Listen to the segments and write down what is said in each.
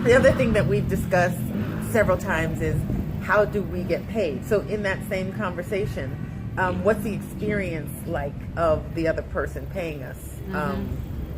The other thing that we've discussed several times is how do we get paid? So in that same conversation, what's the experience like of the other person paying us?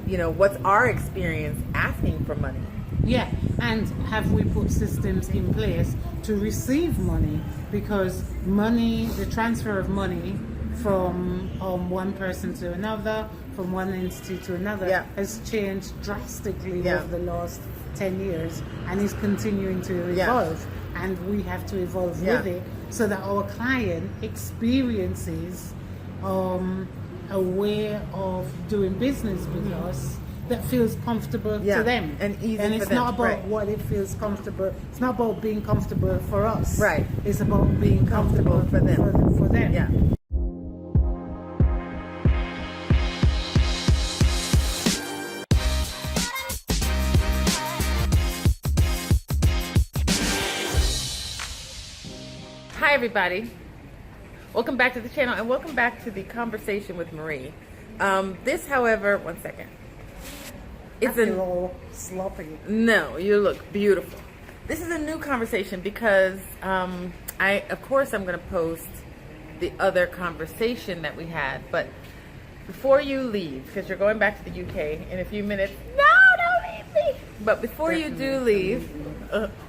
What's our experience asking for money? Yeah, and have we put systems in place to receive money? Because money, the transfer of money from one person to another, from one entity to another, has changed drastically over the last 10 years and is continuing to evolve. And we have to evolve with it so that our client experiences a way of doing business with us that feels comfortable to them and easy and it's for them. not about what it feels comfortable. It's not about being comfortable for us. Right. It's about being comfortable for them. For them. Yeah. Hi everybody. Welcome back to the channel and welcome back to the conversation with Marie. This, however, one second. It's a all sloppy. No, you look beautiful. This is a new conversation because I'm going to post the other conversation that we had. But before you leave, because you're going back to the UK in a few minutes. No, don't leave me. But before you do leave,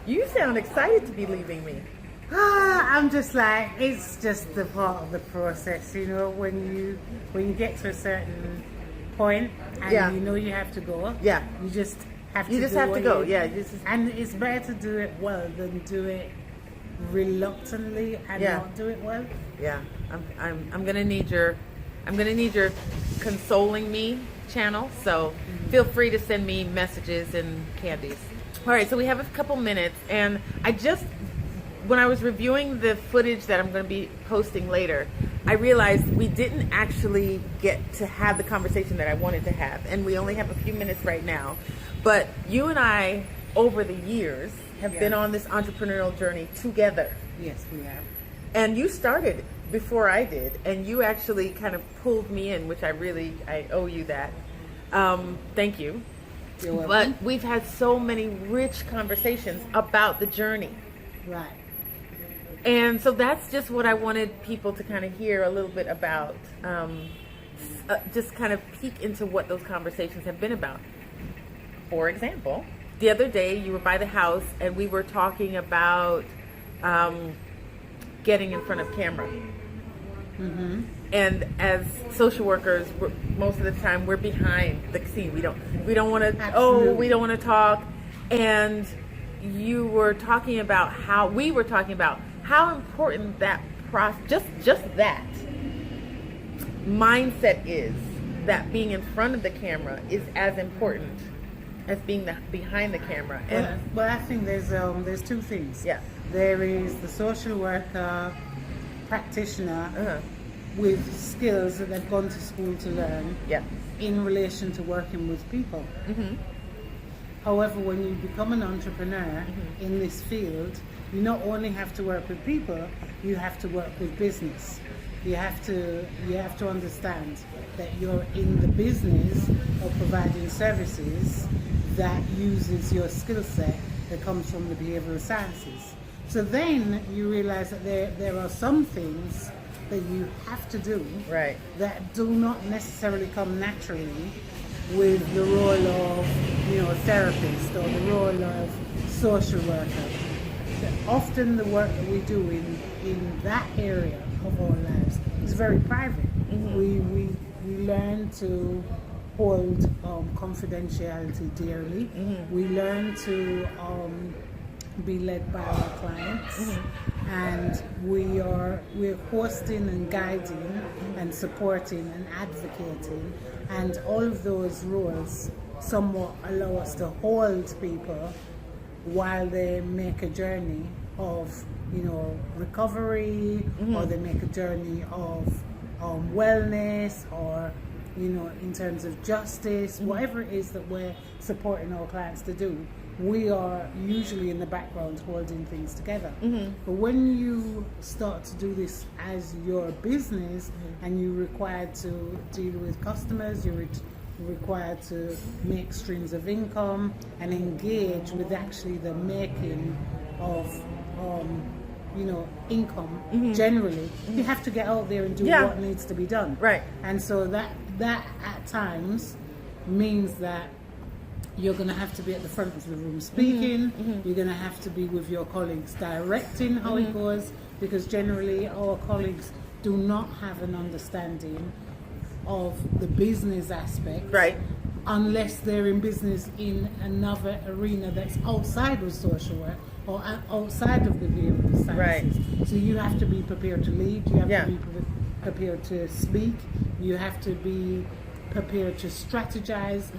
you sound excited to be leaving me. I'm just like, it's just the part of the process, when you get to a certain point and you know you have to go. Yeah. You just have to go. And it's better to do it well than do it reluctantly and not do it well. Yeah. I'm gonna need your consoling me channel. So feel free to send me messages and candies. All right, so we have a couple minutes and when I was reviewing the footage that I'm going to be posting later, I realized we didn't actually get to have the conversation that I wanted to have. And we only have a few minutes right now. But you and I, over the years, have been on this entrepreneurial journey together. Yes, we have. And you started before I did. And you actually kind of pulled me in, which I owe you that. Thank you. You're welcome. But we've had so many rich conversations about the journey. Right. And so that's just what I wanted people to kind of hear a little bit about, just kind of peek into what those conversations have been about. For example, the other day you were by the house and we were talking about getting in front of camera. Mm-hmm. And as social workers, most of the time we're behind the scene. We don't want to. We don't want to talk. And you were talking about how important that process, just that mindset is, that being in front of the camera is as important as being behind the camera. And well, I think there's two things. Yeah. There is the social worker practitioner with skills that they've gone to school to learn in relation to working with people. Mm-hmm. However, when you become an entrepreneur in this field, you not only have to work with people, you have to work with business. You have to understand that you're in the business of providing services that uses your skill set that comes from the behavioral sciences. So then you realize that there are some things that you have to do that do not necessarily come naturally with the role of therapist or the role of social worker. Often the work that we do in that area of our lives is very private. Mm-hmm. We learn to hold confidentiality dearly. Mm-hmm. We learn to be led by our clients, and we're hosting and guiding and supporting and advocating, and all of those roles somewhat allow us to hold people while they make a journey of recovery, or they make a journey of wellness, or in terms of justice, whatever it is that we're supporting our clients to do. We are usually in the background holding things together. But when you start to do this as your business, and you're required to deal with customers, you're required to make streams of income and engage with actually the making of income generally. You have to get out there and do what needs to be done. Right. And so that at times means that you're going to have to be at the front of the room speaking. You're going to have to be with your colleagues directing how it goes, because generally our colleagues do not have an understanding of the business aspect, Right. unless they're in business in another arena that's outside of social work or outside of the behavioral sciences. So you have to be prepared to lead, you have to be prepared to speak, you have to be prepared to strategize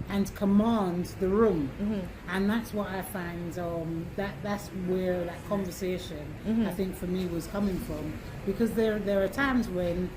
and command the room. And that's what I find, that's where that conversation, I think for me, was coming from. Because there are times when,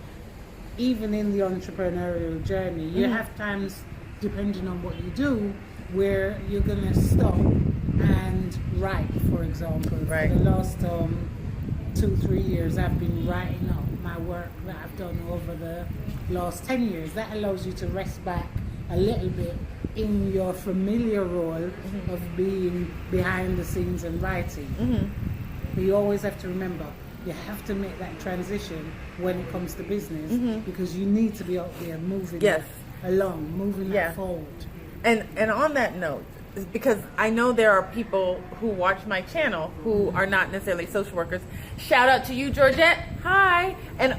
even in the entrepreneurial journey, you have times, depending on what you do, where you're going to stop and write, for example. Right. For the last 2-3 years, I've been writing up my work that I've done over the last 10 years. That allows you to rest back a little bit in your familiar role of being behind the scenes and writing. But you always have to remember, you have to make that transition when it comes to business, because you need to be out there moving that along, moving that forward. And on that note, because I know there are people who watch my channel who are not necessarily social workers. Shout out to you, Georgette. Hi. And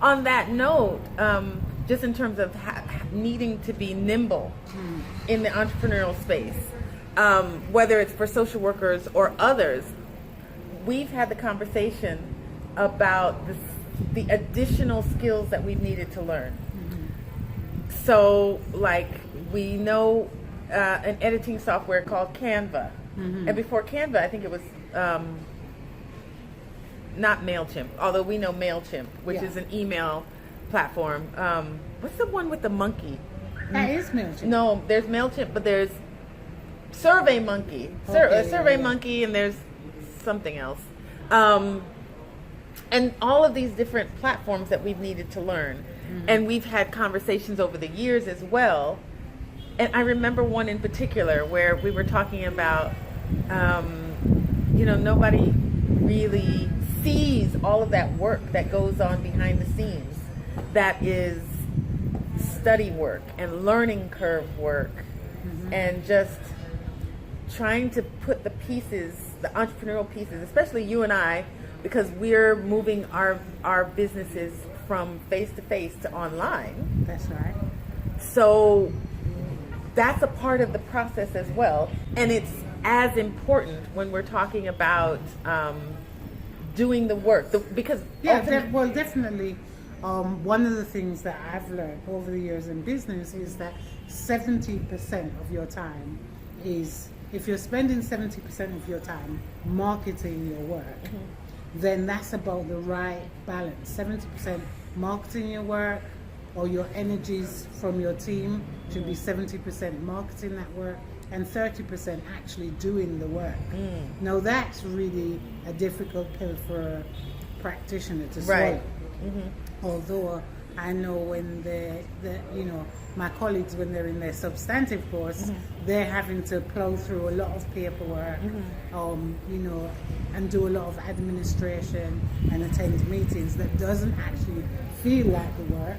on that note, just in terms of needing to be nimble in the entrepreneurial space, whether it's for social workers or others, we've had the conversation about the additional skills that we've needed to learn. So, like, we know an editing software called Canva. And before Canva, I think it was not MailChimp, although we know MailChimp, which is an email platform. What's the one with the monkey? That is MailChimp. No, there's MailChimp, but there's SurveyMonkey. SurveyMonkey, and there's something else. And all of these different platforms that we've needed to learn. And we've had conversations over the years as well. And I remember one in particular where we were talking about, nobody really sees all of that work that goes on behind the scenes. That is study work and learning curve work, and just trying to put the pieces, the entrepreneurial pieces, especially you and I, because we're moving our businesses from face to face to online. That's right. So that's a part of the process as well, and it's as important when we're talking about doing the work, because definitely. One of the things that I've learned over the years in business is that 70% of your time is, if you're spending 70% of your time marketing your work, then that's about the right balance. 70% marketing your work, or your energies from your team should be 70% marketing that work, and 30% actually doing the work. Now that's really a difficult pill for a practitioner to swallow. Although I know when my colleagues, when they're in their substantive course, they're having to plow through a lot of paperwork, and do a lot of administration and attend meetings that doesn't actually feel like the work.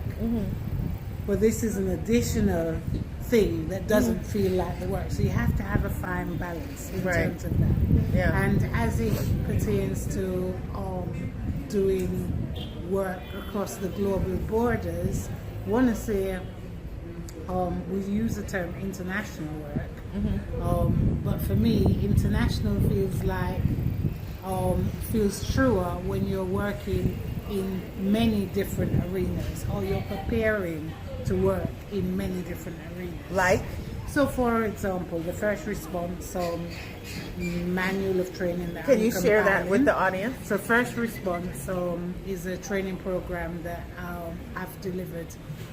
But this is an additional thing that doesn't feel like the work. So you have to have a fine balance in terms of that. And as it pertains to doing work across the global borders, I want to say we use the term international work, but for me, international feels truer when you're working in many different arenas, or you're preparing to work in many different arenas. Like? So, for example, the first response manual of training that Can you share that with the audience? So, first response is a training program that I've delivered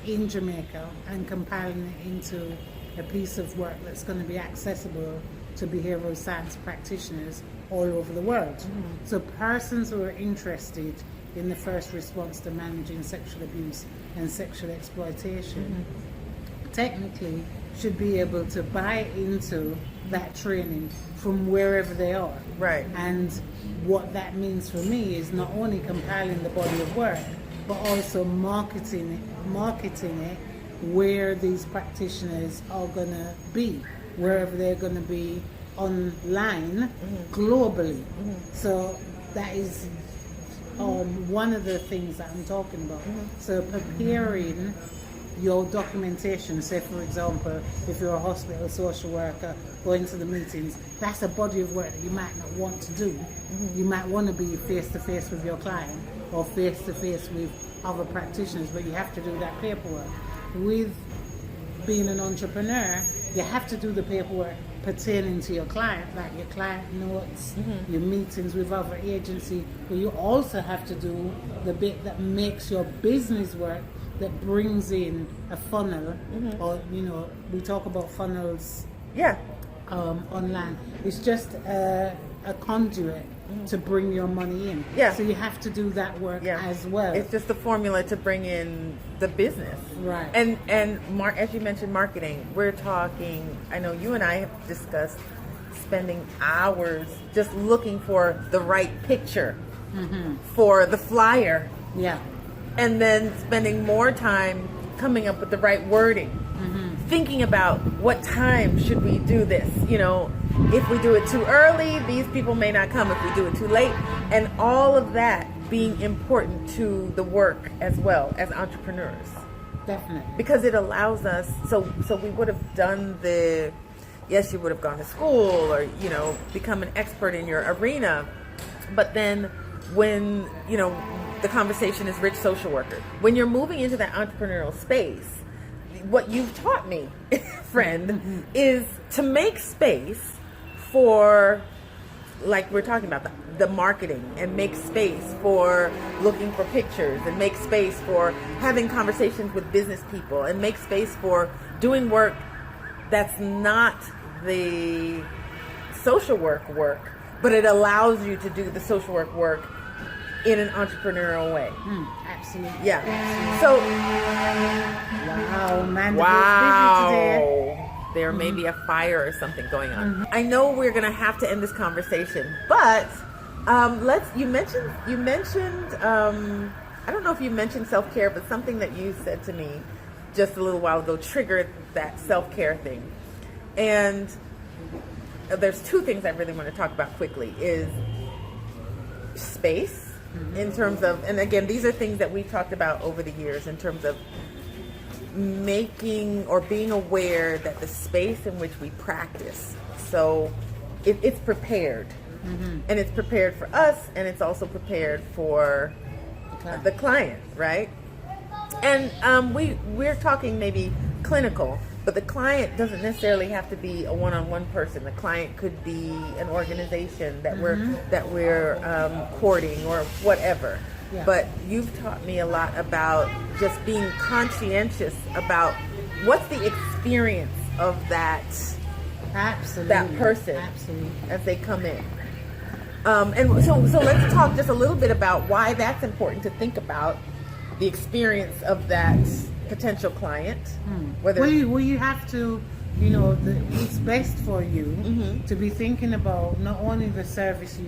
in Jamaica and compiling it into a piece of work that's going to be accessible to behavioral science practitioners all over the world. So, persons who are interested in the first response to managing sexual abuse and sexual exploitation technically should be able to buy into that training from wherever they are. Right. And what that means for me is not only compiling the body of work, but also marketing it where these practitioners are going to be, wherever they're going to be online globally. So that is one of the things that I'm talking about. So preparing your documentation, say for example, if you're a hospital social worker going to the meetings, that's a body of work that you might not want to do. You might want to be face to face with your client or face to face with other practitioners, but you have to do that paperwork. With being an entrepreneur, you have to do the paperwork pertaining to your client, like your client notes, your meetings with other agencies, but you also have to do the bit that makes your business work, that brings in a funnel, or we talk about funnels online. It's just a conduit to bring your money in. So you have to do that work as well. It's just the formula to bring in the business. Right. And as you mentioned, marketing, we're talking, I know you and I have discussed spending hours just looking for the right picture for the flyer. Yeah. And then spending more time coming up with the right wording. Thinking about what time should we do this. If we do it too early, these people may not come. If we do it too late, and all of that being important to the work as well as entrepreneurs. Definitely. Because it allows us, so we would have done yes, you would have gone to school or, become an expert in your arena. But then when, the conversation is rich social worker, when you're moving into that entrepreneurial space, what you've taught me, friend, is to make space for, like we're talking about, the marketing, and make space for looking for pictures, and make space for having conversations with business people, and make space for doing work that's not the social work, but it allows you to do the social work in an entrepreneurial way. Absolutely. Yeah. Absolutely. So, wow, man, wow. busy today. There may be a fire or something going on. I know we're going to have to end this conversation, but you mentioned I don't know if you mentioned self-care, but something that you said to me just a little while ago triggered that self-care thing. And there's two things I really want to talk about quickly is space, in terms of, and again, these are things that we've talked about over the years in terms of making or being aware that the space in which we practice, so it's prepared, and it's prepared for us, and it's also prepared for the client, right? And we're talking maybe clinical, but the client doesn't necessarily have to be a one-on-one person. The client could be an organization that we're courting or whatever. Yeah. But you've taught me a lot about just being conscientious about what's the experience of that person as they come in. And so let's talk just a little bit about why that's important to think about the experience of that potential client. Whether you have to, it's best for you to be thinking about not only the service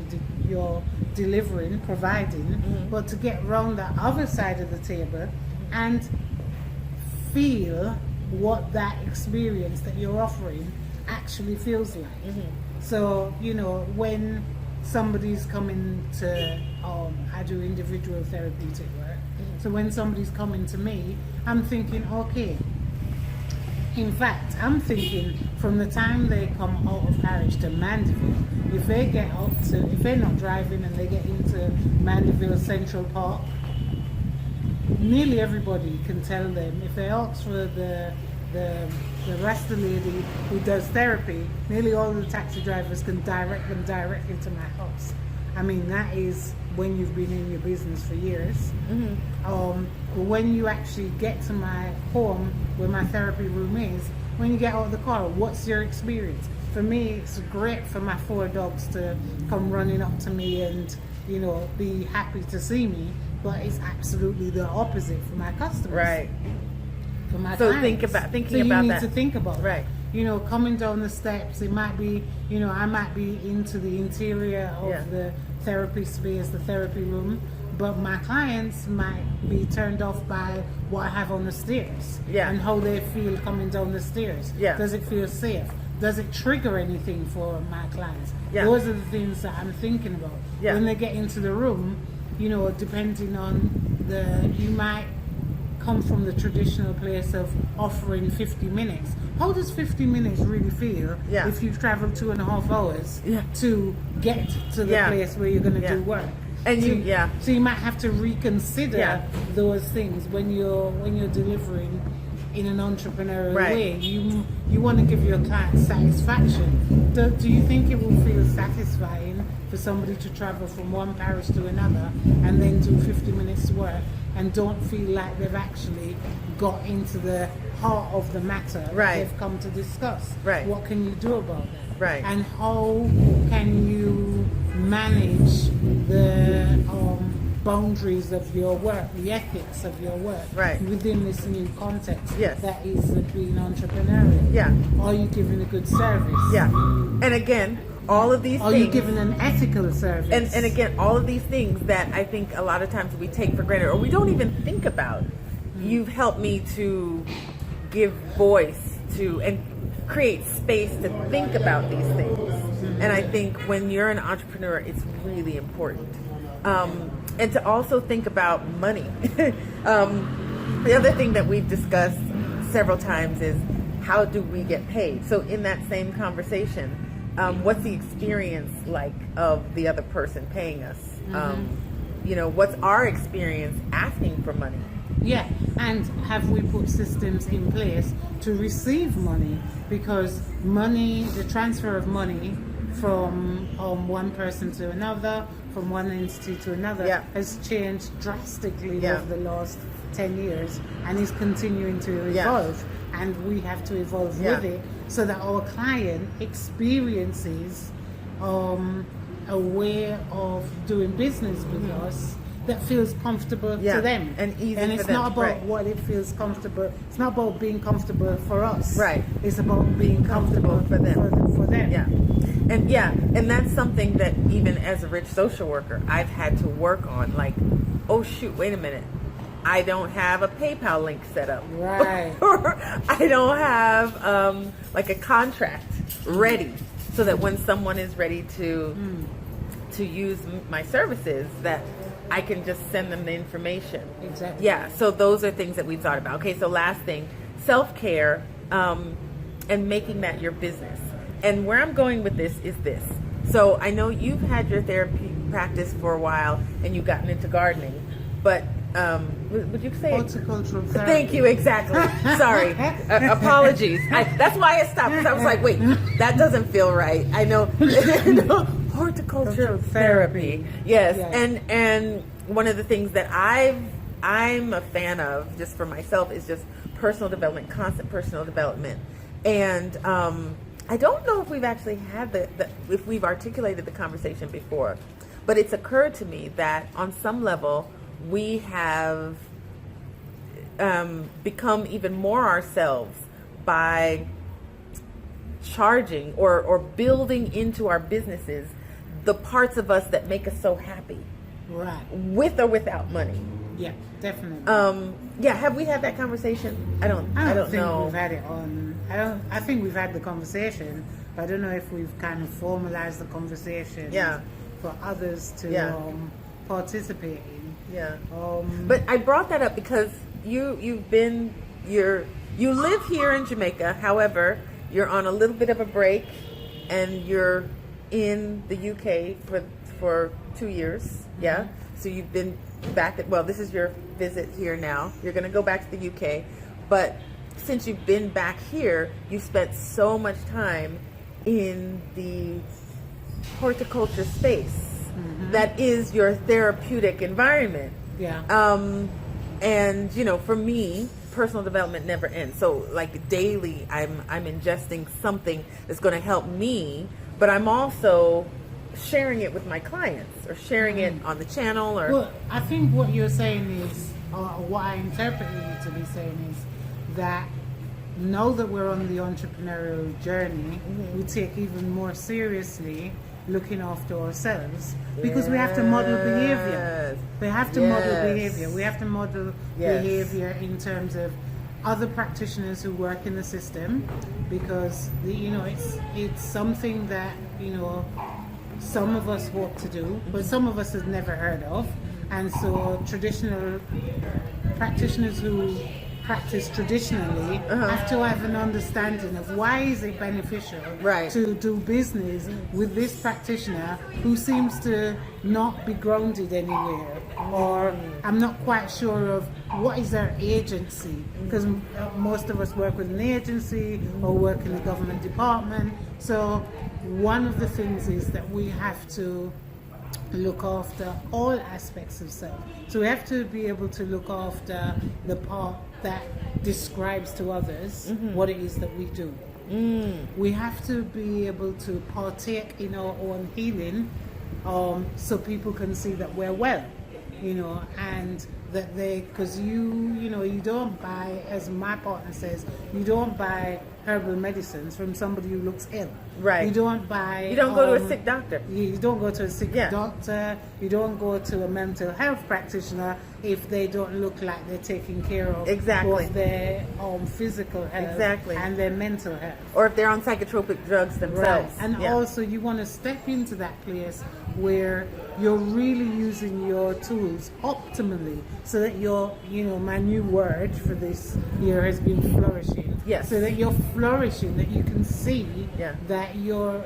you're delivering, providing, but to get around the other side of the table and feel what that experience that you're offering actually feels like. So, when somebody's coming to, I do individual therapeutic work. So when somebody's coming to me, I'm thinking, okay. In fact, I'm thinking from the time they come out of Harwich to Mandeville, if they're not driving and they get into Mandeville Central Park, nearly everybody can tell them. If they ask for the Rasta lady who does therapy, nearly all the taxi drivers can direct them directly to my house. I mean, that is when you've been in your business for years. But when you actually get to my home where my therapy room is, when you get out of the car, what's your experience? For me, it's great for my 4 dogs to come running up to me and, be happy to see me, but it's absolutely the opposite for my customers. Right. for my So clients. thinking about you that. need to think about Right. that. You know, coming down the steps, it might be, you know, I might be into the interior of Yeah. the therapy space, the therapy room, but my clients might be turned off by what I have on the stairs, Yeah. and how they feel coming down the stairs. Yeah. Does it feel safe? Does it trigger anything for my clients? Yeah. Those are the things that I'm thinking about. Yeah. When they get into the room, you know, depending on you might come from the traditional place of offering 50 minutes. How does 50 minutes really feel Yeah. if you've traveled 2.5 hours Yeah. to get to the Yeah. place where you're going to Yeah. do work? And so, yeah. so you might have to reconsider Yeah. those things when you're delivering in an entrepreneurial Right. way. You want to give your client satisfaction. Do you think it will feel satisfying for somebody to travel from one parish to another and then do 50 minutes work and don't feel like they've actually got into the heart of the matter that Right. they've come to discuss? Right. What can you do about that? Right. And how can you manage the boundaries of your work, the ethics of your work, Right. within this new context Yes. that is being entrepreneurial? Yeah. Are you giving a good service? Yeah. And again, all of these Are things. you giving an ethical service? And again, all of these things that I think a lot of times we take for granted or we don't even think about. You've helped me to give voice to and create space to think about these things. And I think when you're an entrepreneur, it's really important. And to also think about money. The other thing that we've discussed several times is how do we get paid? So in that same conversation, what's the experience like of the other person paying us? You know, what's our experience asking for money? Yeah, and have we put systems in place to receive money? Because money, the transfer of money from one person to another, from one entity to another, Yeah. has changed drastically Yeah. over the last 10 years and is continuing to Yeah. evolve. And we have to evolve Yeah. with it so that our client experiences a way of doing business with us that feels comfortable Yeah, to them and easy and for it's them, not about right. what it feels comfortable. It's not about being comfortable for us, Right. It's about being comfortable for them. for them. Yeah, and that's something that even as a rich social worker, I've had to work on. Like, oh shoot, wait a minute, I don't have a PayPal link set up, Right. or I don't have like a contract ready, so that when someone is ready to use my services, that I can just send them the information. Exactly. Yeah, so those are things that we thought about. Okay, so last thing, self-care, and making that your business. And where I'm going with this is this. So I know you've had your therapy practice for a while and you've gotten into gardening, but would you say Horticultural therapy. Thank you, exactly. Sorry. Apologies. That's why I stopped, because I was like, wait, that doesn't feel right. I know. Horticultural therapy. Yes. Yeah. And one of the things that I'm a fan of, just for myself, is just personal development, constant personal development. And I don't know if we've actually had if we've articulated the conversation before, but it's occurred to me that on some level we have become even more ourselves by charging or building into our businesses the parts of us that make us so happy, Right. with or without money. Yeah, definitely. Yeah, have we had that conversation? I don't think know. we've had it on. I think we've had the conversation, but I don't know if we've kind of formalized the conversation. Yeah. For others to Yeah. participate in. Yeah. But But I brought that up because you live here in Jamaica. However, you're on a little bit of a break, and you're in the UK for 2 years. Yeah. So you've been back this is your visit here now. You're going to go back to the UK, but since you've been back here, you've spent so much time in the horticulture space. That is your therapeutic environment. yeah. And for me, personal development never ends. So like daily, I'm ingesting something that's going to help me, but I'm also sharing it with my clients or sharing it on the channel. Or Well, I think what you're saying is, or what I interpret you to be saying is that now that we're on the entrepreneurial journey, we take even more seriously looking after ourselves, because we have to model behavior. We have to model behavior. We have to model behavior in terms of other practitioners who work in the system, because it's something that some of us hope to do, but some of us have never heard of. And so traditional practitioners who practice traditionally have to have an understanding of why is it beneficial to do business with this practitioner who seems to not be grounded anywhere, or I'm not quite sure of what is their agency, because most of us work with an agency or work in the government department. So one of the things is that we have to look after all aspects of self. So we have to be able to look after the part that describes to others what it is that we do. We have to be able to partake in our own healing, so people can see that we're well, and that because you don't buy, as my partner says, you don't buy herbal medicines from somebody who looks ill. Right. You don't buy. You don't go to a sick doctor. You don't go to a sick doctor. You don't go to a mental health practitioner if they don't look like they're taking care of both their physical health and their mental health. Or if they're on psychotropic drugs themselves. Right. And also you want to step into that place where you're really using your tools optimally, so that my new word for this year has been flourishing. Yes. So that you're flourishing, that you can see that you're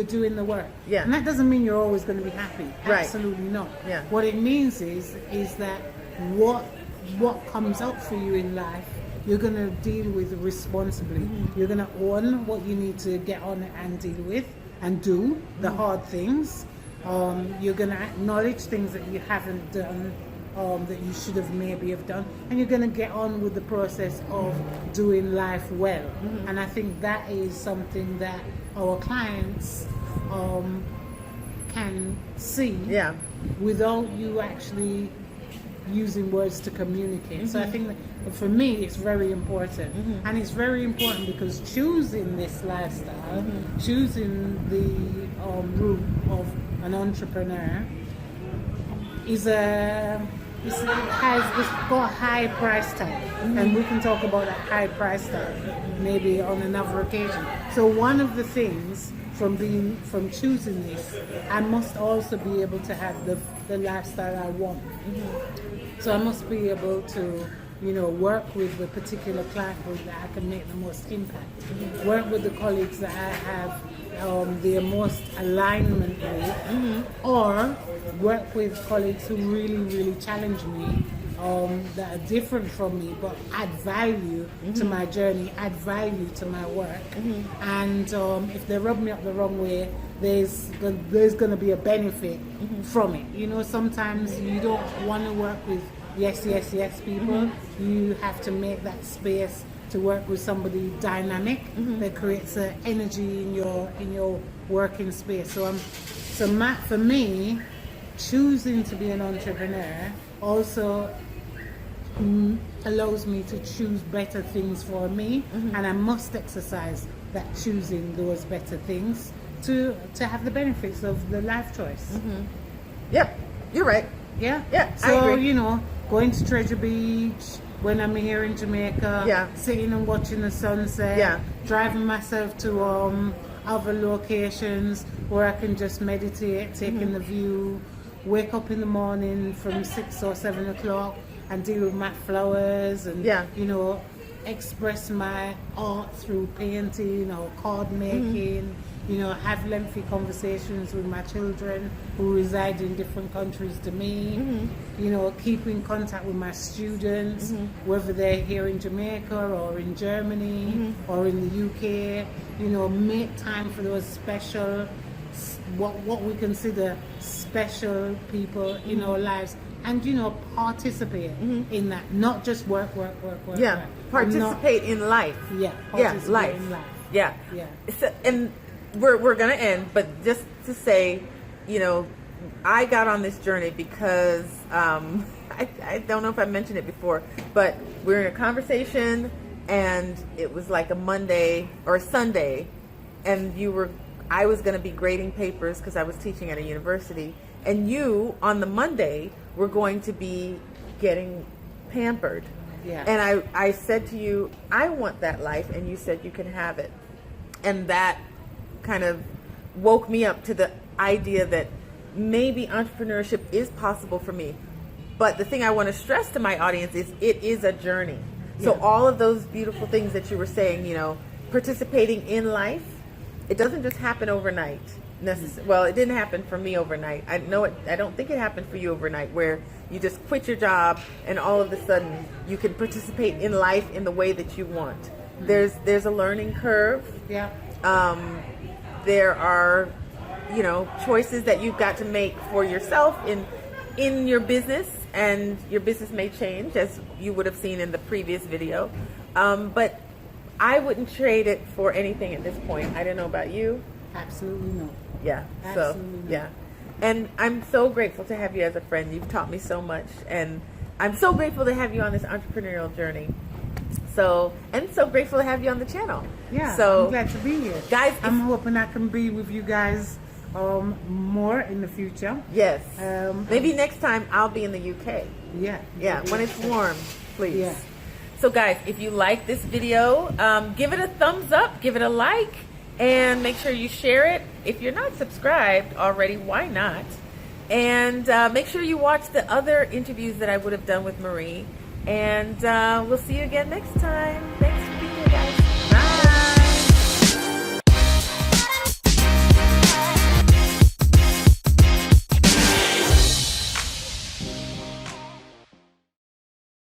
doing the work. Yeah. And that doesn't mean you're always going to be happy. Right. Absolutely not. Yeah. What it means is that what comes up for you in life, you're going to deal with responsibly. You're going to own what you need to get on and deal with and do the hard things. You're going to acknowledge things that you haven't done, that you should have maybe have done, and you're going to get on with the process of doing life well. And I think that is something that our clients can see without you actually using words to communicate. So I think that for me it's very important, and it's very important because choosing this lifestyle, choosing the route of an entrepreneur it's got a high price tag, and we can talk about that high price tag maybe on another occasion. So one of the things from choosing this, I must also be able to have the lifestyle I want. So I must be able to work with the particular client group that I can make the most impact. Work with the colleagues that I have the most alignment with, or work with colleagues who really, really challenge me, that are different from me but add value to my journey, add value to my work. And if they rub me up the wrong way, there's going to be a benefit from it. Sometimes you don't want to work with yes people. You have to make that space to work with somebody dynamic that creates an energy in your working space. For me, choosing to be an entrepreneur also allows me to choose better things for me, and I must exercise that choosing those better things to have the benefits of the life choice. Yep, you're right. Yeah. So I agree. Going to Treasure Beach when I'm here in Jamaica, sitting and watching the sunset, driving myself to other locations where I can just meditate, taking the view, wake up in the morning from 6 or 7 o'clock and deal with my flowers and express my art through painting or card making. Have lengthy conversations with my children who reside in different countries to me. Keep in contact with my students, whether they're here in Jamaica or in Germany or in the UK. Make time for those special, what we consider special people in our lives, and participate in that, not just work. Participate in life. Life. In life. So, and we're gonna end, but just to say, I got on this journey because I don't know if I mentioned it before, but we were in a conversation, and it was like a Monday or a Sunday, and I was going to be grading papers because I was teaching at a university, and you on the Monday were going to be getting pampered. Yeah. And I said to you, I want that life, and you said you can have it. And that kind of woke me up to the idea that maybe entrepreneurship is possible for me. But the thing I want to stress to my audience is it is a journey. So all of those beautiful things that you were saying, you know, participating in life, it doesn't just happen overnight. Well, it didn't happen for me overnight. I don't think it happened for you overnight, where you just quit your job and all of a sudden you can participate in life in the way that you want. There's a learning curve. Yeah. There are, you know, choices that you've got to make for yourself in your business, and your business may change, as you would have seen in the previous video. But I wouldn't trade it for anything at this point. I don't know about you. Absolutely not. Yeah. Absolutely not. Yeah. And I'm so grateful to have you as a friend. You've taught me so much, and I'm so grateful to have you on this entrepreneurial journey. So grateful to have you on the channel. Yeah. So I'm glad to be here, guys. I'm hoping I can be with you guys more in the future. Yes. Maybe next time I'll be in the UK. Yeah. Yeah. When it's warm, please. Yeah. So guys, if you like this video, give it a thumbs up, give it a like, and make sure you share it. If you're not subscribed already, why not? And make sure you watch the other interviews that I would have done with Marie. And we'll see you again next time. Thanks for being here, guys.